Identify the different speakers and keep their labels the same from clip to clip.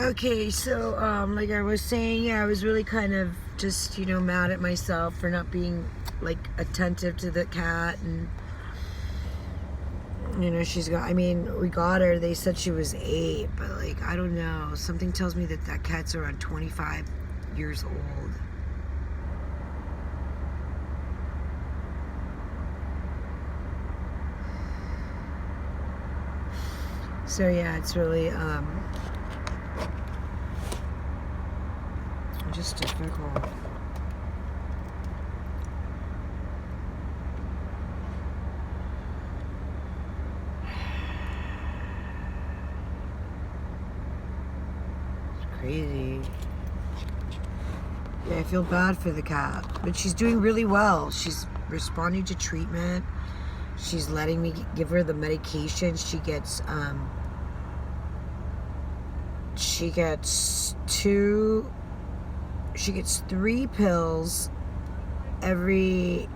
Speaker 1: Okay, so like I was saying, yeah, I was really kind of just, mad at myself for not being like attentive to the cat. And we got her. They said she was 8, but like I don't know. Something tells me that cat's around 25 years old. So yeah, it's really just difficult. It's crazy. Yeah, I feel bad for the cat, but she's doing really well. She's responding to treatment. She's letting me give her the medication. She gets 3 pills every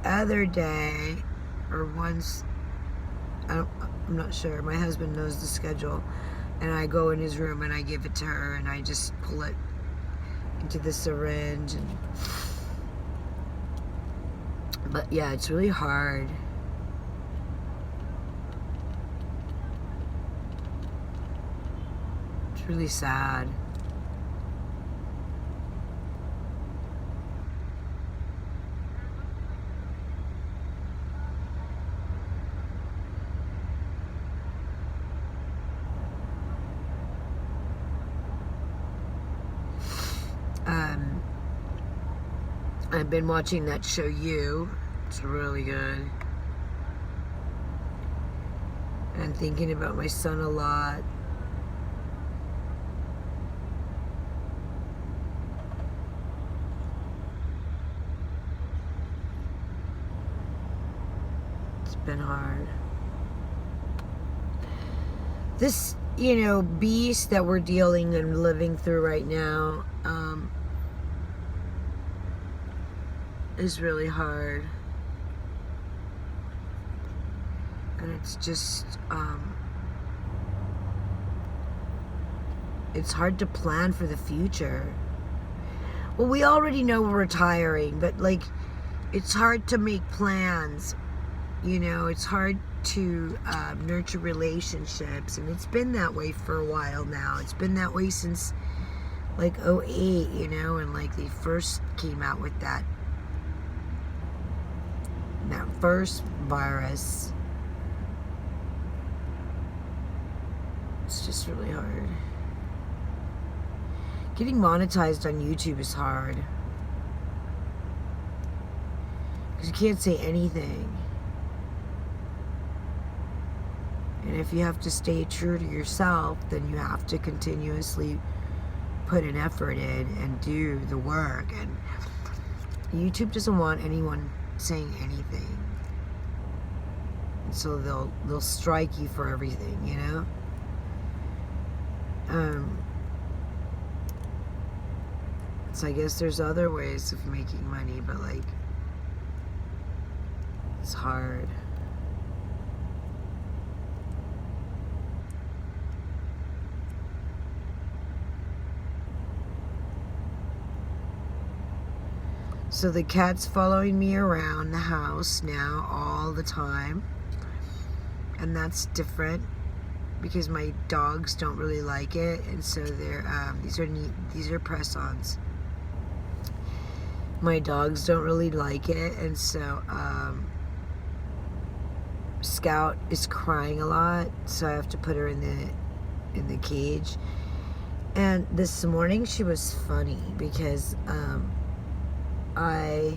Speaker 1: other day, or once. I'm not sure. My husband knows the schedule, and I go in his room and I give it to her, and I just pull it into the syringe. But yeah, it's really hard. It's really sad. I've been watching that show, You. It's really good. And thinking about my son a lot. It's been hard. This, beast that we're dealing and living through right now, is really hard. And it's just, it's hard to plan for the future. Well, we already know we're retiring, but like, it's hard to make plans. It's hard to nurture relationships, and it's been that way for a while now. It's been that way since like 2008, and like they first came out with that first virus. It's just really hard. Getting monetized on YouTube is hard, because you can't say anything. And if you have to stay true to yourself, then you have to continuously put an effort in and do the work. And YouTube doesn't want anyone saying anything. And so they'll strike you for everything, So I guess there's other ways of making money, but like, it's hard. So the cat's following me around the house now all the time. And that's different because my dogs don't really like it. And so they're, these are press-ons. My dogs don't really like it. And so, Scout is crying a lot. So I have to put her in the cage. And this morning she was funny because, I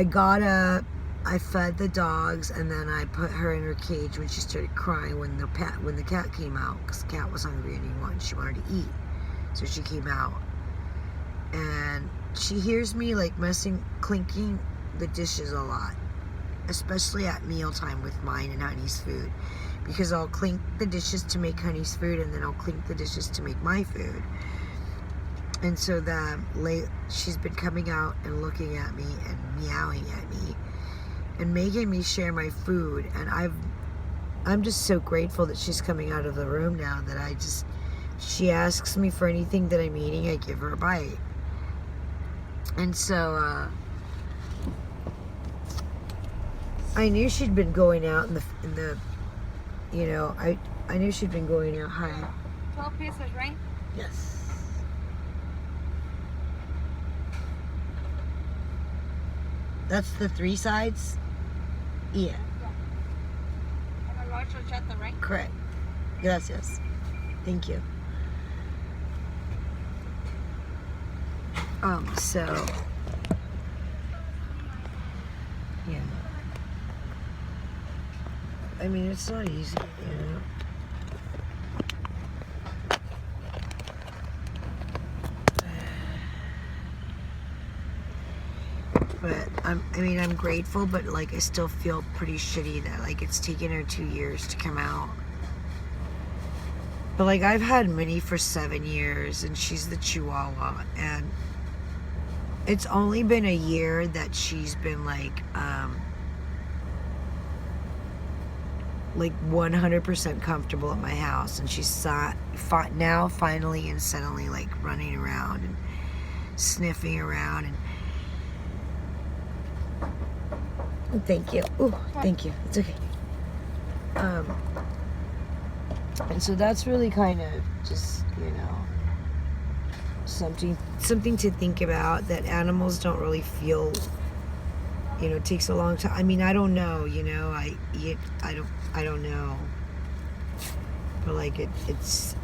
Speaker 1: got up, I fed the dogs, and then I put her in her cage when she started crying when the cat came out, because the cat was hungry and she wanted to eat. So she came out, and she hears me like clinking the dishes a lot, especially at mealtime with mine and Honey's food, because I'll clink the dishes to make Honey's food, and then I'll clink the dishes to make my food. And so she's been coming out and looking at me and meowing at me and making me share my food. And I'm just so grateful that she's coming out of the room now, that she asks me for anything that I'm eating, I give her a bite. And so, I knew she'd been going out in the you know, I knew she'd been going out. Hi.
Speaker 2: 12 pieces, right?
Speaker 1: Yes. That's the 3 sides? Yeah.
Speaker 2: And a large horchata, right?
Speaker 1: Correct. Gracias. Thank you. So, yeah. I mean, it's not easy, you know. But I'm grateful, but like I still feel pretty shitty that like it's taken her 2 years to come out. But like I've had Minnie for 7 years, and she's the Chihuahua, and it's only been a year that she's been like 100% comfortable at my house, and she's now finally and suddenly like running around and sniffing around. And thank you. Ooh, thank you. It's okay. And so that's really kind of just, you know, something to think about, that animals don't really feel, you know, it takes a long time. I mean, I don't know, you know, I don't know. But like it's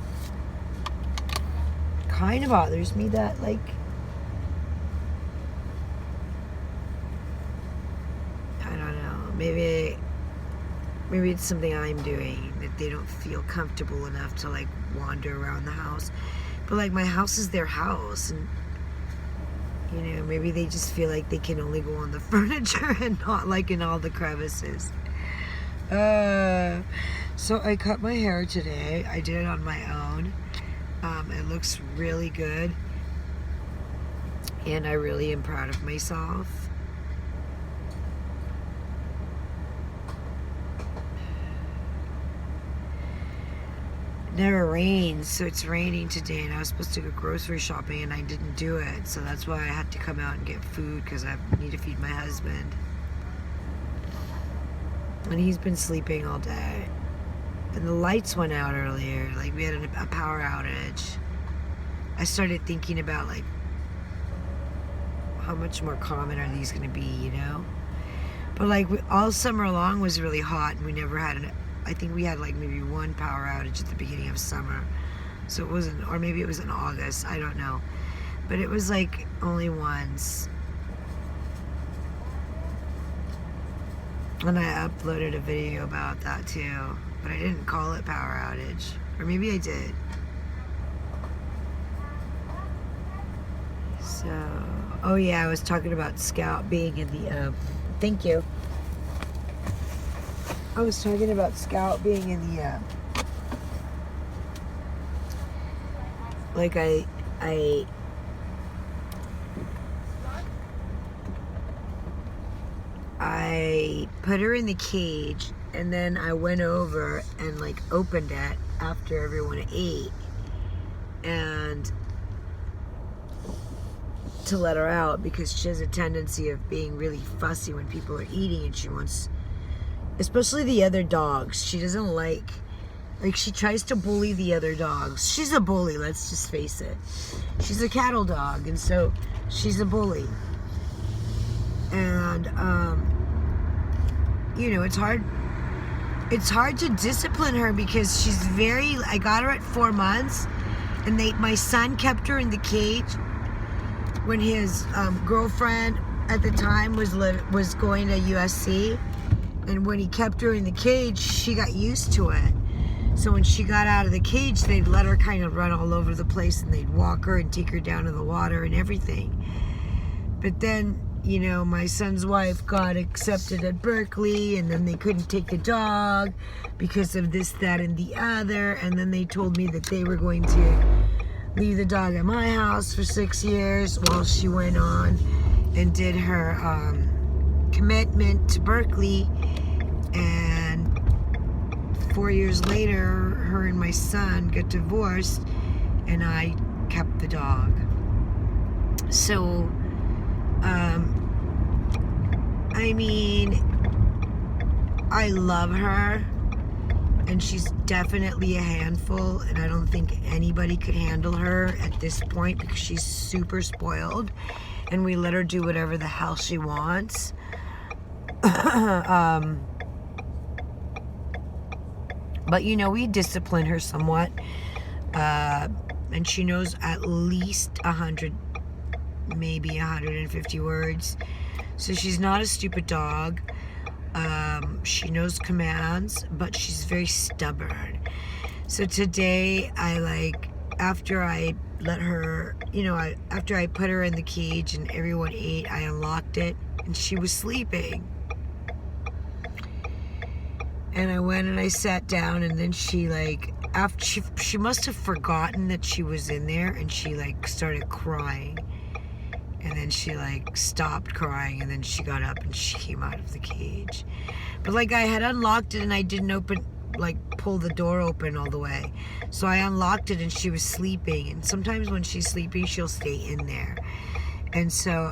Speaker 1: kind of bothers me that like I don't know, maybe it's something I'm doing, that they don't feel comfortable enough to like wander around the house. But like my house is their house, and you know, maybe they just feel like they can only go on the furniture and not like in all the crevices. So I cut my hair today. I did it on my own. It looks really good, and I really am proud of myself. It never rains, so it's raining today, and I was supposed to go grocery shopping and I didn't do it, so that's why I had to come out and get food, because I need to feed my husband. And he's been sleeping all day. And the lights went out earlier. Like, we had a power outage. I started thinking about, like, how much more common are these going to be, you know? But, like, all summer long was really hot, and we never had I think we had, like, maybe one power outage at the beginning of summer. So it wasn't, or maybe it was in August. I don't know. But it was, like, only once. And I uploaded a video about that too, but I didn't call it power outage, or maybe I did. So, oh yeah, I was talking about Scout being in the, thank you. I was talking about Scout being in the, like I put her in the cage, and then I went over and like opened it after everyone ate, and to let her out, because she has a tendency of being really fussy when people are eating, and she wants, especially the other dogs, she doesn't like she tries to bully the other dogs. She's a bully, let's just face it. She's a cattle dog, and so she's a bully. And you know, it's hard to discipline her, because she's I got her at 4 months, and my son kept her in the cage when his girlfriend at the time was going to USC, and when he kept her in the cage, she got used to it. So when she got out of the cage, they'd let her kind of run all over the place, and they'd walk her and take her down to the water and everything. But then, you know, my son's wife got accepted at Berkeley, and then they couldn't take the dog because of this, that, and the other. And then they told me that they were going to leave the dog at my house for 6 years while she went on and did her commitment to Berkeley. And 4 years later, her and my son got divorced, and I kept the dog. So, I mean, I love her, and she's definitely a handful, and I don't think anybody could handle her at this point because she's super spoiled, and we let her do whatever the hell she wants. But you know, we discipline her somewhat, and she knows at least 100, maybe 150 words. So she's not a stupid dog. She knows commands, but she's very stubborn. So today, after I let her, after I put her in the cage and everyone ate, I unlocked it, and she was sleeping. And I went and I sat down, and then she after she must have forgotten that she was in there, and she started crying. And then she stopped crying, and then she got up and she came out of the cage. But I had unlocked it, and I didn't pull the door open all the way. So I unlocked it, and she was sleeping. And sometimes when she's sleeping, she'll stay in there. And so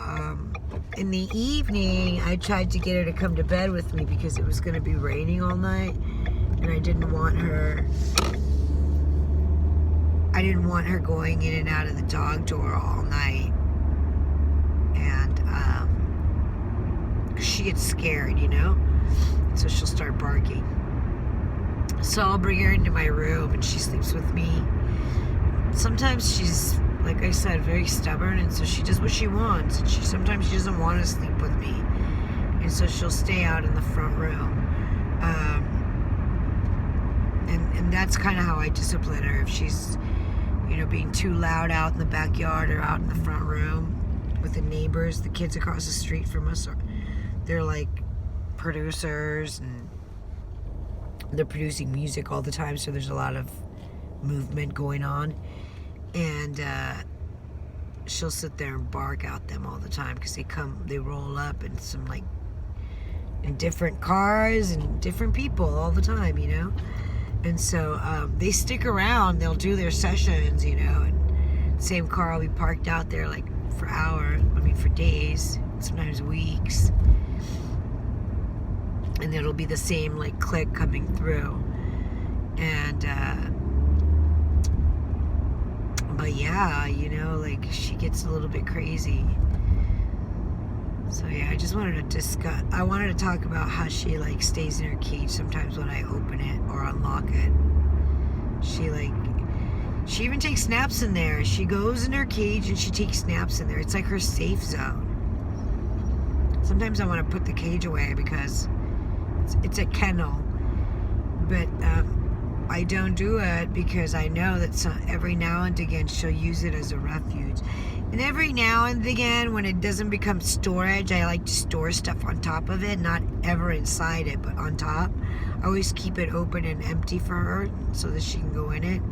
Speaker 1: in the evening, I tried to get her to come to bed with me because it was going to be raining all night, and I didn't want her going in and out of the dog door all night. And she gets scared, so she'll start barking. So I'll bring her into my room, and she sleeps with me. Sometimes she's, like I said, very stubborn, and so she does what she wants. And sometimes she doesn't want to sleep with me, and so she'll stay out in the front room. And that's kind of how I discipline her. If she's, being too loud out in the backyard or out in the front room with the neighbors, the kids across the street from us, they're producers, and they're producing music all the time, so there's a lot of movement going on. And she'll sit there and bark at them all the time because they roll up in in different cars and different people all the time, And so they stick around. They'll do their sessions, and the same car will be parked out there for hours, for days, sometimes weeks. And it'll be the same click coming through. And but yeah, she gets a little bit crazy. So yeah, I just wanted to talk about how she stays in her cage sometimes when I open it or unlock it. She even takes naps in there. She goes in her cage and she takes naps in there. It's her safe zone. Sometimes I want to put the cage away because it's a kennel, but I don't do it because I know that every now and again she'll use it as a refuge. And every now and again, when it doesn't become storage, I like to store stuff on top of it, not ever inside it, but on top. I always keep it open and empty for her so that she can go in it.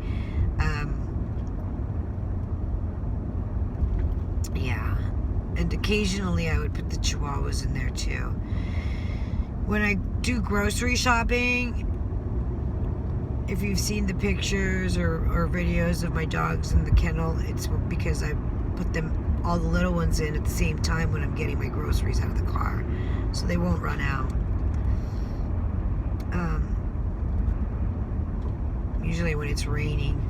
Speaker 1: Yeah. And occasionally I would put the chihuahuas in there too. When I do grocery shopping, if you've seen the pictures or videos of my dogs in the kennel, it's because I put all the little ones in at the same time when I'm getting my groceries out of the car, so they won't run out. Usually when it's raining,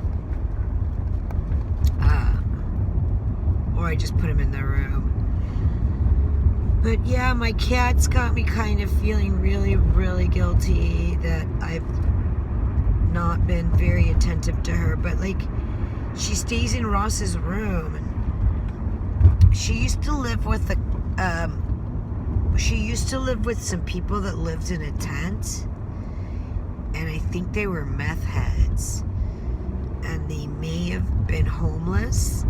Speaker 1: or I just put them in the room. But yeah, my cat's got me kind of feeling really, really guilty that I've not been very attentive to her. But she stays in Ross's room, and she used to live with some people that lived in a tent, and I think they were meth heads, and they may have been homeless,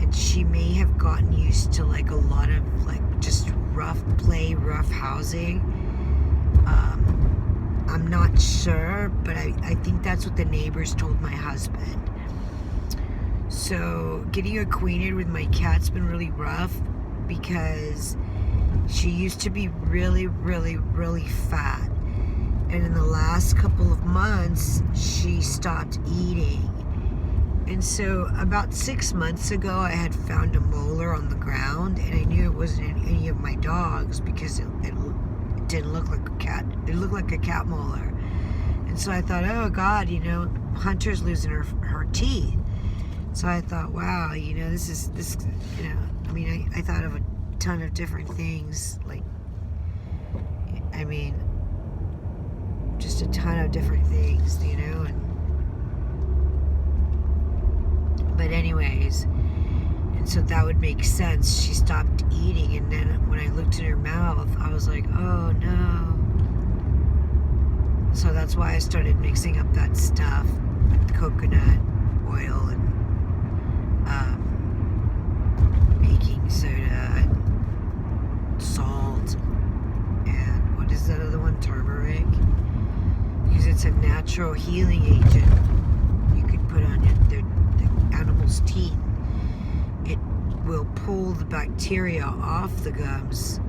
Speaker 1: and she may have gotten used to a lot of just rough housing. I'm not sure, but I think that's what the neighbors told my husband. So getting acquainted with my cat's been really rough because she used to be really, really, really fat. And in the last couple of months, she stopped eating. And so about 6 months ago, I had found a molar on the ground, and I knew it wasn't in any of my dogs because it didn't look like a cat. It looked like a cat molar. And so I thought, oh God, Hunter's losing her teeth. So I thought, wow, this, I thought of a ton of different things, just a ton of different things, but anyways, and so that would make sense. She stopped eating, and then when I looked in her mouth, I was like, oh no. So that's why I started mixing up that stuff with coconut oil and baking soda and salt and what is that other one? Turmeric. Because it's a natural healing agent you could put on the animal's teeth. It will pull the bacteria off the gums,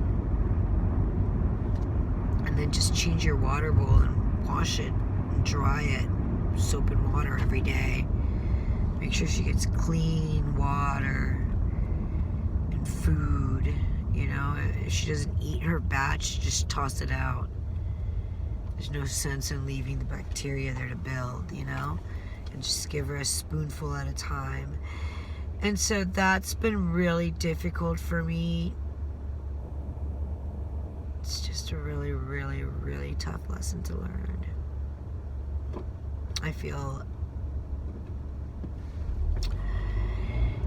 Speaker 1: and then just change your water bowl and wash it and dry it, soap and water every day. Make sure she gets clean water and food. If she doesn't eat her batch, just toss it out. There's no sense in leaving the bacteria there to build, and just give her a spoonful at a time. And so that's been really difficult for me. It's just a really, really, really tough lesson to learn. I feel.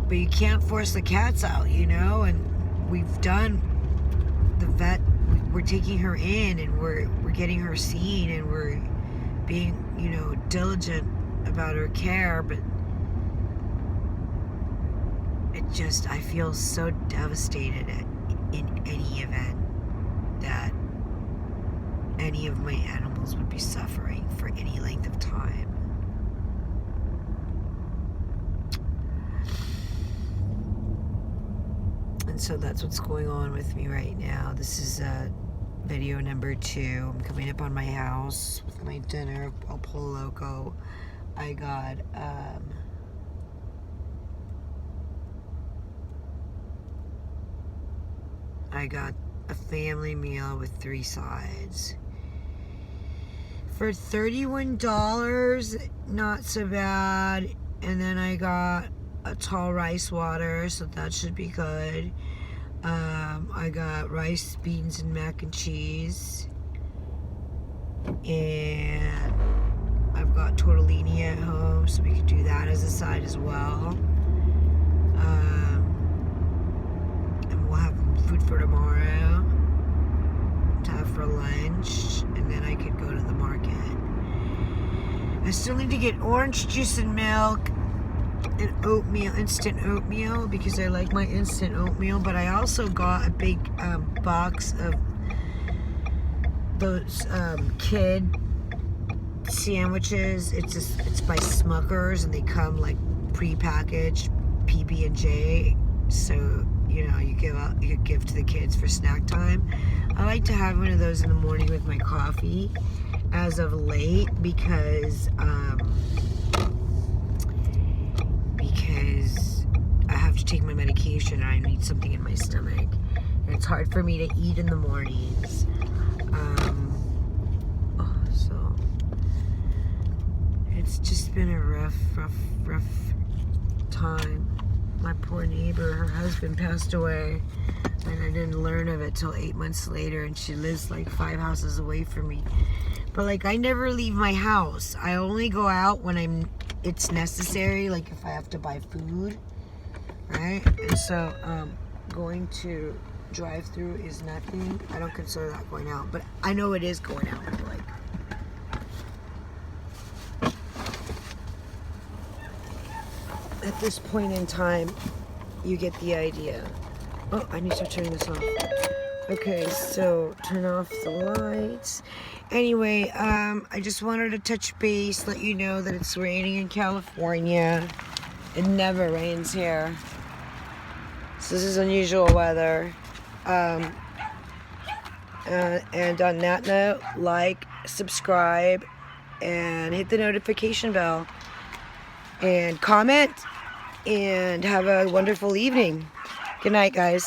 Speaker 1: But you can't force the cats out, and we've done the vet. We're taking her in, and we're getting her seen, and we're being, diligent about her care, but I feel so devastated in any event that any of my animals would be suffering for any length of time. And so that's what's going on with me right now. This is video number 2. I'm coming up on my house with my dinner, El Pollo Loco. I got a family meal with 3 sides for $31. Not so bad. And then I got a tall rice water, so that should be good. I got rice, beans, and mac and cheese, and I've got tortellini at home, so we could do that as a side as well. And we'll have food for tomorrow to have for lunch, and then I could go to the market. I still need to get orange juice and milk and oatmeal, instant oatmeal, because I like my instant oatmeal. But I also got a big box of those kid sandwiches. It's by Smuckers, and they come like pre-packaged PB&J, so you could give to the kids for snack time. I like to have one of those in the morning with my coffee as of late, because I have to take my medication and I need something in my stomach, and it's hard for me to eat in the mornings. So it's just been a rough time. My poor neighbor, her husband passed away, and I didn't learn of it till 8 months later, and she lives like 5 houses away from me. But I never leave my house. I only go out when it's necessary, like if I have to buy food, right? And so going to drive through is nothing. I don't consider that going out, but I know it is going out. At this point in time, you get the idea. Oh, I need to start turning this off. Okay, so turn off the lights. Anyway, I just wanted to touch base, let you know that it's raining in California. It never rains here. So this is unusual weather. And on that note, like, subscribe, and hit the notification bell, and comment, and have a wonderful evening. Good night, guys.